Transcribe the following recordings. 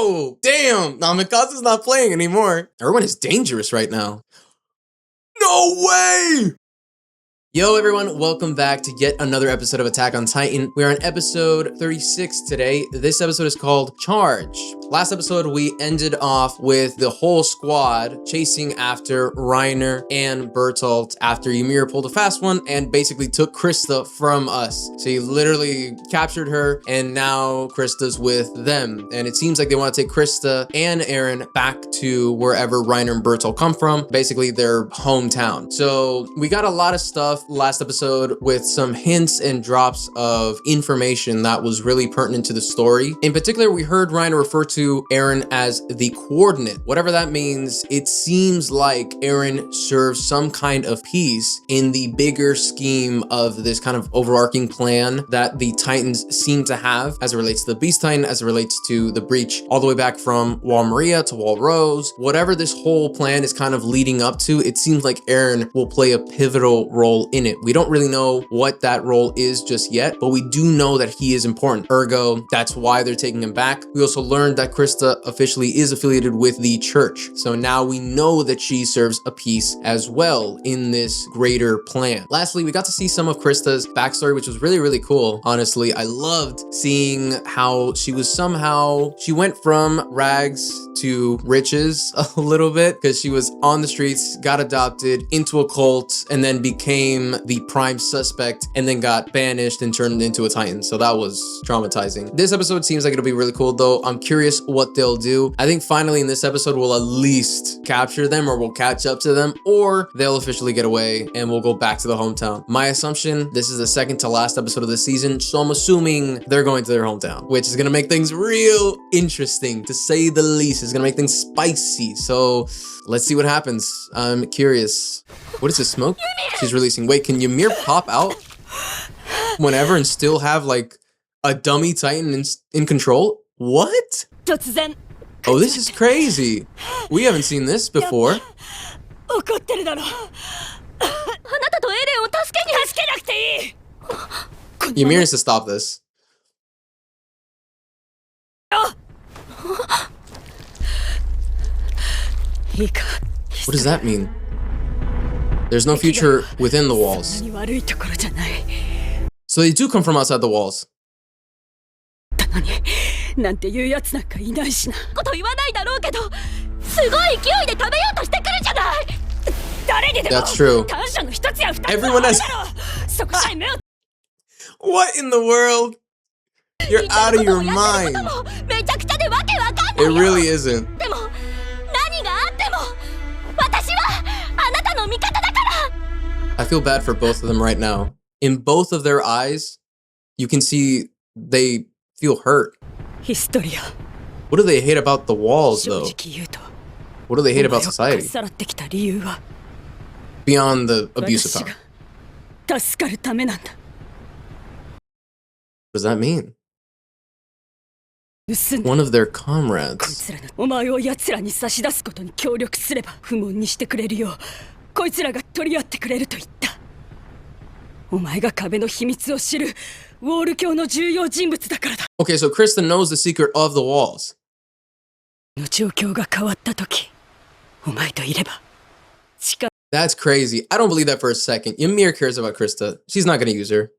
Oh, damn. Now Mikasa's not playing anymore. Erwin is dangerous right now. No way! Yo everyone, welcome back to yet another episode of Attack on Titan. We are on episode 36 today. This episode is called Charge. Last episode we ended off with the whole squad chasing after Reiner and Bertholdt after Ymir pulled a fast one and basically took Krista from us. So he literally captured her and now Krista's with them. And it seems like they want to take Krista and Eren back to wherever Reiner and Bertholdt come from, basically their hometown. So we got a lot of stuff last episode with some hints and drops of information that was really pertinent to the story. In particular, we heard Reiner refer to Eren as the coordinate. Whatever that means, it seems like Eren serves some kind of piece in the bigger scheme of this kind of overarching plan that the Titans seem to have as it relates to the Beast Titan, as it relates to the breach, all the way back from Wall Maria to Wall Rose. Whatever this whole plan is kind of leading up to, it seems like Eren will play a pivotal role in it. We don't really know what that role is just yet, but we do know that he is important. Ergo, that's why they're taking him back. We also learned that Krista officially is affiliated with the church. So now we know that she serves a piece as well in this greater plan. Lastly, we got to see some of Krista's backstory, which was really, really cool. Honestly, I loved seeing how she went from rags to riches a little bit because she was on the streets, got adopted into a cult, and then became the prime suspect and then got banished and turned into a Titan. So that was traumatizing. This episode seems like it'll be really cool though. I'm curious what they'll do. I think finally in this episode we'll at least capture them, or we'll catch up to them, or they'll officially get away and we'll go back to the hometown. My assumption, this is the second to last episode of the season, so I'm assuming they're going to their hometown, which is gonna make things real interesting to say the least. It's gonna make things spicy. So let's see what happens. I'm curious. What is this smoke she's releasing? Wait, can Ymir pop out whenever and still have like a dummy Titan in control? What? Oh, this is crazy. We haven't seen this before. Ymir needs to stop this. What does that mean? There's no future within the walls. So they do come from outside the walls. That's true. Everyone has... What in the world? You're out of your mind. It really isn't. I feel bad for both of them right now. In both of their eyes, you can see they feel hurt. What do they hate about the walls, though? What do they hate about society? Beyond the abuse of power. What does that mean? One of their comrades. Okay, so Krista knows the secret of the walls. That's crazy. I don't believe that for a second. Ymir cares about Krista. She's not gonna use her.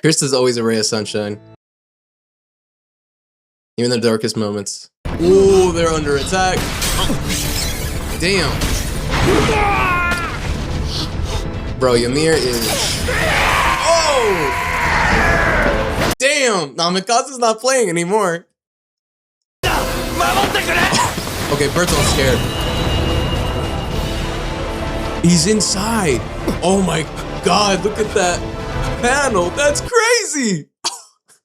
Krista's always a ray of sunshine. Even in the darkest moments. Ooh, they're under attack. Damn. Bro, Ymir is... Oh! Damn! Now Mikasa's not playing anymore. Okay, Bertholdt's scared. He's inside. Oh my god, look at that panel. That's crazy.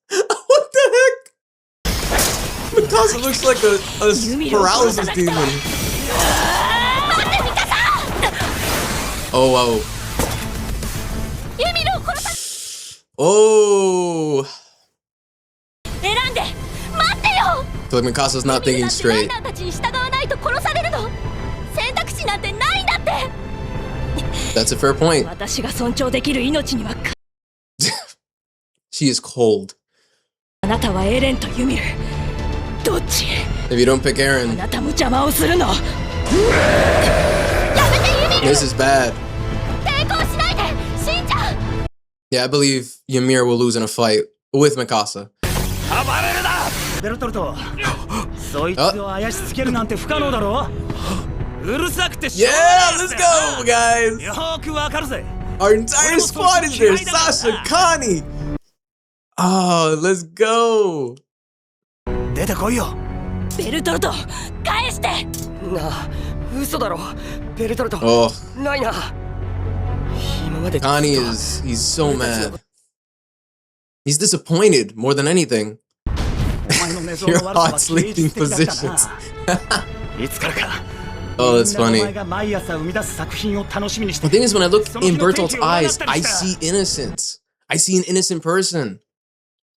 What the heck? Mikasa looks like a paralysis demon. Oh, wow. Oh. I feel like Mikasa's not thinking straight. That's a fair point. She is cold. If you don't pick Eren, this is bad. Yeah, I believe Ymir will lose in a fight with Mikasa. Yeah, let's go, guys! Our entire squad is there. Sasha, Connie. Oh, let's go. Oh. Connie he's so mad. He's disappointed more than anything. Your hot sleeping positions. Oh, that's funny. The thing is, when I look in Bertholdt's eyes, I see innocence. I see an innocent person.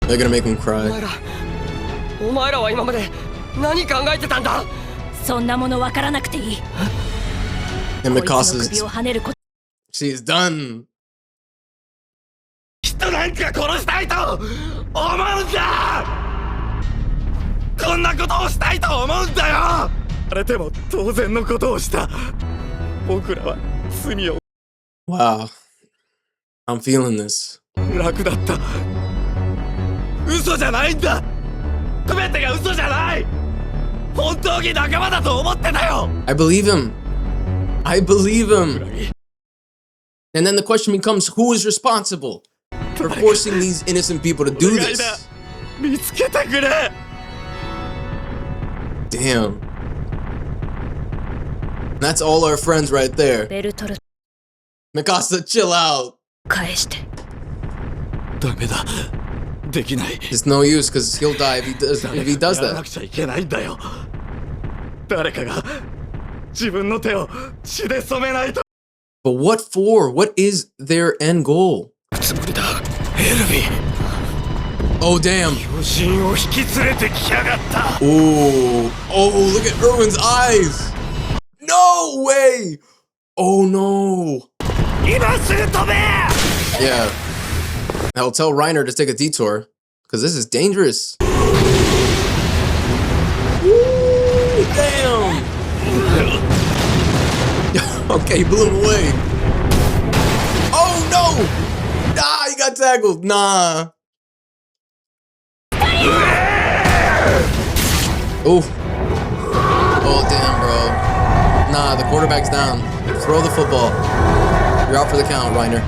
They're gonna make him cry. And Mikasa's... she's done. Wow. I'm feeling this. I believe him. I believe him. And then the question becomes, who is responsible for forcing these innocent people to do this? Damn. That's all our friends right there. Mikasa, chill out. It's no use, because he'll die if he does that. But what for? What is their end goal? Oh, damn. Ooh. Oh, look at Erwin's eyes. No way. Oh, no. Yeah. I'll tell Reiner to take a detour, because this is dangerous. Ooh, damn. Okay, he blew him away. Oh, no. Nah, he got tackled. Nah. Ooh. Oh, damn, bro. Nah, the quarterback's down. Throw the football. You're out for the count, Reiner.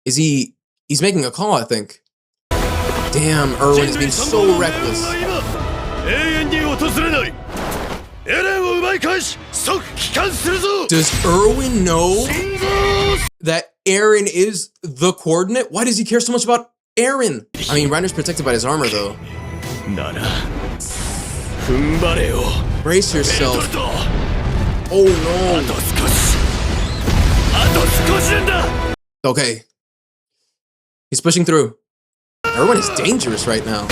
He's making a call, I think. Damn, Erwin is being so reckless. Does Erwin know that Eren is the coordinate? Why does he care so much about Eren? I mean, Reiner's protected by his armor, though. Brace yourself. Oh, no. Okay. He's pushing through. Erwin is dangerous right now.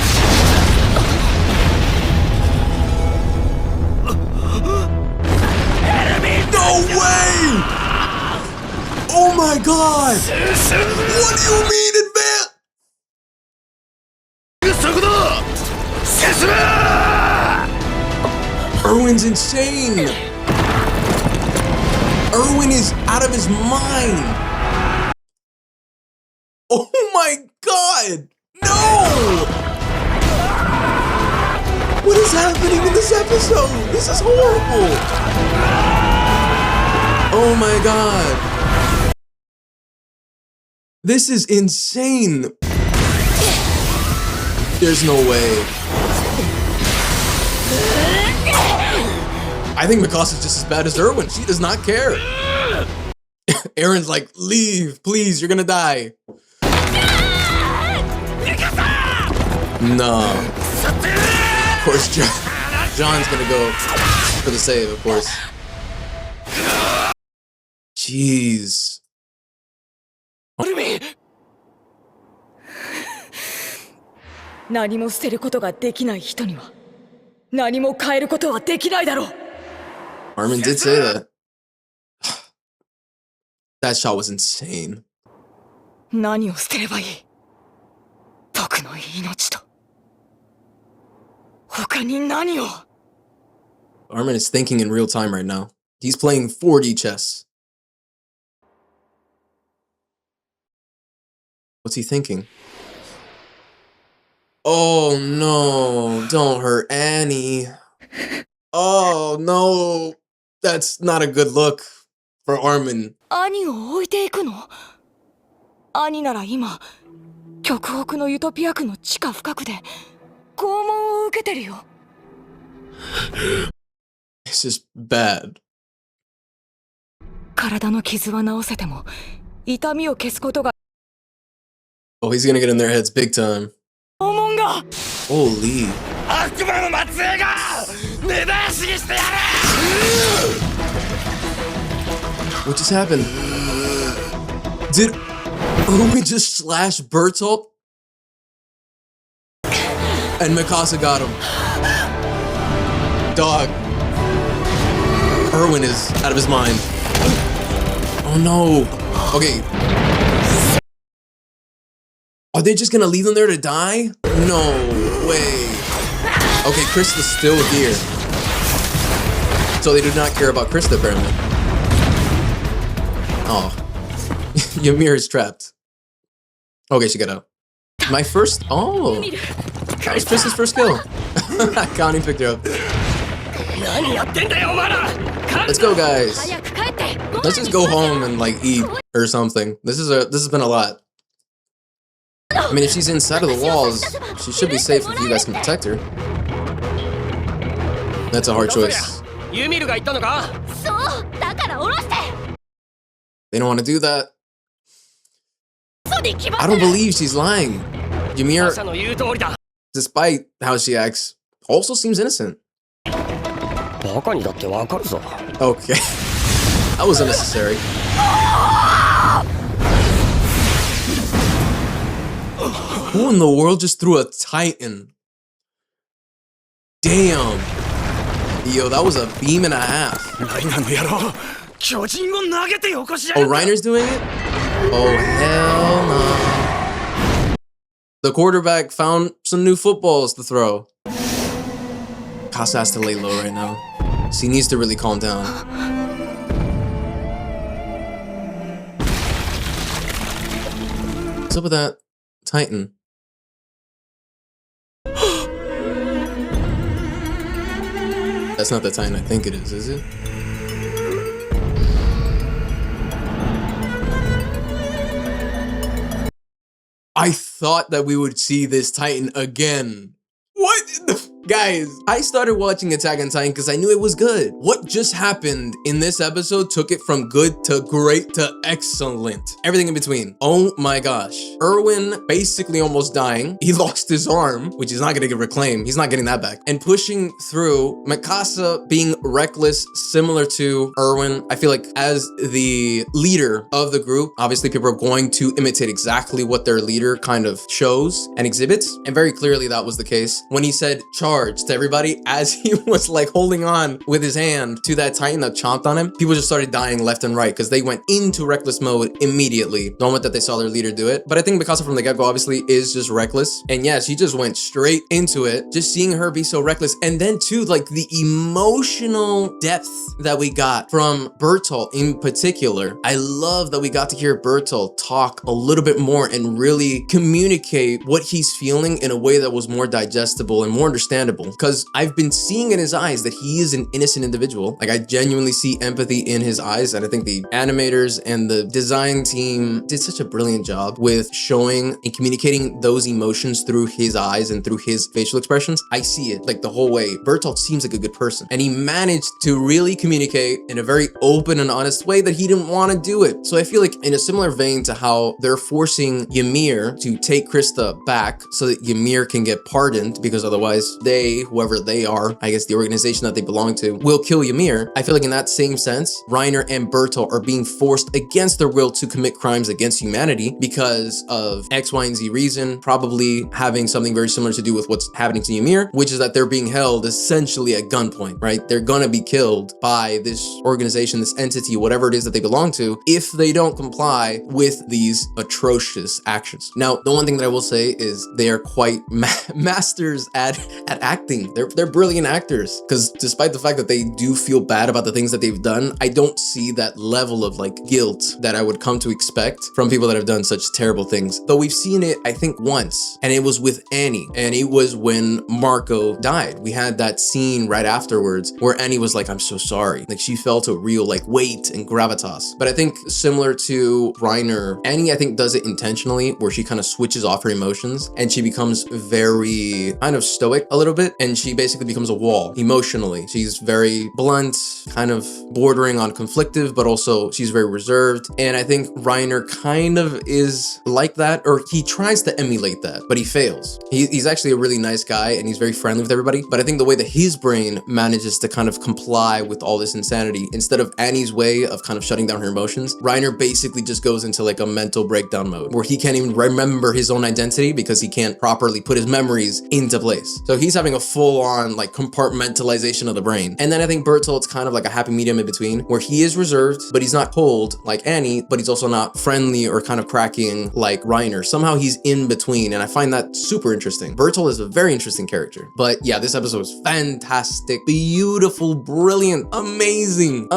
No way! Oh my god! What do you mean advance? Erwin's insane! Erwin is out of his mind! Oh my god! No! What is happening in this episode? This is horrible! Oh my god! This is insane! There's no way. I think Mikasa's just as bad as Erwin. She does not care. Eren's like, leave, please, you're gonna die. No. Of course, John's gonna go for the save, of course. Jeez. Armin did say that. That shot was insane. 何を捨てればいい？徳の命と他に何を？ Armin is thinking in real time right now. He's playing 4D chess. What's he thinking? Oh no, don't hurt Annie. Oh no, that's not a good look for Armin. 兄を置いていくの？兄なら今極北のユトピア区の地下深くで拷問を受けてるよ。It's just bad. 体の傷は治せても痛みを消すことが。 Oh, he's gonna get in their heads big time. 拷問が。 Holy. 悪魔の末裔が根絶やしにしてやる。 What just happened? Did Erwin just slash Bertholdt? And Mikasa got him. Dog. Erwin is out of his mind. Oh no. Okay. Are they just gonna leave them there to die? No way. Okay, Krista's still here. So they do not care about Krista apparently. Oh. Ymir is trapped. Okay, she got out. My first. Oh. That was Krista's first kill. Connie picked her up. Let's go, guys. Let's just go home and like eat or something. This has been a lot. I mean, if she's inside of the walls, she should be safe if you guys can protect her. That's a hard choice. They don't want to do that. I don't believe she's lying. Ymir, despite how she acts, also seems innocent. Okay. That was unnecessary. Who in the world just threw a Titan? Damn. Yo, that was a beam and a half. Oh, Reiner's doing it? Oh, hell no. The quarterback found some new footballs to throw. Mikasa has to lay low right now. She needs to really calm down. What's up with that Titan? That's not the Titan I think it is it? I thought that we would see this Titan again. What the guys, I started watching Attack on Titan because I knew it was good. What just happened in this episode took it from good to great to excellent. Everything in between. Oh my gosh. Erwin basically almost dying. He lost his arm, which he's not gonna get reclaimed. He's not getting that back. And pushing through, Mikasa being reckless, similar to Erwin. I feel like as the leader of the group, obviously people are going to imitate exactly what their leader kind of shows and exhibits. And very clearly that was the case. When he said charge to everybody as he was like holding on with his hand to that Titan that chomped on him, people just started dying left and right because they went into reckless mode immediately. The moment that they saw their leader do it. But I think Mikasa from the get-go obviously is just reckless. And yeah, she just went straight into it. Just seeing her be so reckless. And then too, like the emotional depth that we got from Bertholdt in particular. I love that we got to hear Bertholdt talk a little bit more and really communicate what he's feeling in a way that was more digestible and more understandable, because I've been seeing in his eyes that he is an innocent individual. Like I genuinely see empathy in his eyes, and I think the animators and the design team did such a brilliant job with showing and communicating those emotions through his eyes and through his facial expressions. I see it like the whole way. Bertholdt seems like a good person, and he managed to really communicate in a very open and honest way that he didn't want to do it. So I feel like in a similar vein to how they're forcing Ymir to take Krista back so that Ymir can get pardoned, because otherwise they, whoever they are, I guess the organization that they belong to, will kill Ymir, I feel like in that same sense, Reiner and Bertholdt are being forced against their will to commit crimes against humanity because of X, Y, and Z reason, probably having something very similar to do with what's happening to Ymir, which is that they're being held essentially at gunpoint, right? They're gonna be killed by this organization, this entity, whatever it is that they belong to, if they don't comply with these atrocious actions. Now, the one thing that I will say is they are quite masters at acting. They're brilliant actors, because despite the fact that they do feel bad about the things that they've done, I don't see that level of like guilt that I would come to expect from people that have done such terrible things. Though we've seen it, I think, once, and it was with Annie, and it was when Marco died. We had that scene right afterwards where Annie was like, I'm so sorry. Like, she felt a real like weight and gravitas. But I think similar to Reiner, Annie, I think, does it intentionally, where she kind of switches off her emotions and she becomes very kind of stoic a little bit, and she basically becomes a wall emotionally. She's very blunt, kind of bordering on conflictive, but also she's very reserved. And I think Reiner kind of is like that, or he tries to emulate that, but he fails. He's actually a really nice guy and he's very friendly with everybody, but I think the way that his brain manages to kind of comply with all this insanity, instead of Annie's way of kind of shutting down her emotions, Reiner basically just goes into like a mental breakdown mode where he can't even remember his own identity because he can't properly put his memories into place. So he's having a full-on like compartmentalization of the brain. And then I think Bertholdt's kind of like a happy medium in between, where he is reserved, but he's not cold like Annie, but he's also not friendly or kind of cracking like Reiner. Somehow he's in between, and I find that super interesting. Bertholdt is a very interesting character. But yeah, this episode was fantastic, beautiful, brilliant, amazing,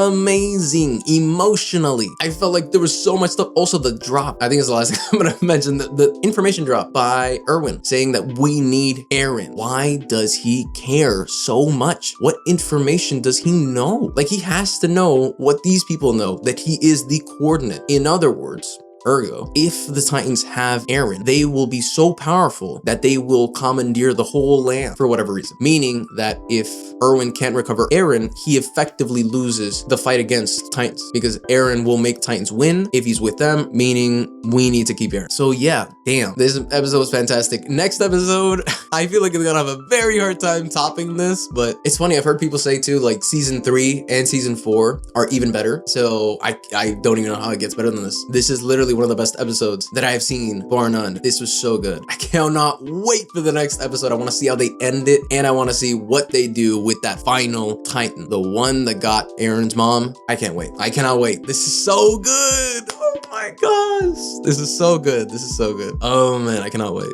emotionally. I felt like there was so much stuff. Also, the drop, I think is the last thing I'm gonna mention, the information drop by Erwin saying that we need Eren. Why does he care so much? What information does he know? Like, he has to know what these people know, that he is the coordinate. In other words, ergo, if the Titans have Eren, they will be so powerful that they will commandeer the whole land for whatever reason. Meaning that if Erwin can't recover Eren, he effectively loses the fight against Titans, because Eren will make Titans win if he's with them, meaning we need to keep Eren. So yeah, damn, this episode was fantastic. Next episode, I feel like it's gonna have a very hard time topping this, but it's funny, I've heard people say too, like season 3 and season 4 are even better. So I don't even know how it gets better than this. This is literally one of the best episodes that I have seen, bar none. This was so good. I cannot wait for the next episode. I want to see how they end it, and I want to see what they do with that final Titan, the one that got Eren's mom. I can't wait. I cannot wait. This is so good. Oh my gosh. This is so good. This is so good. Oh man, I cannot wait.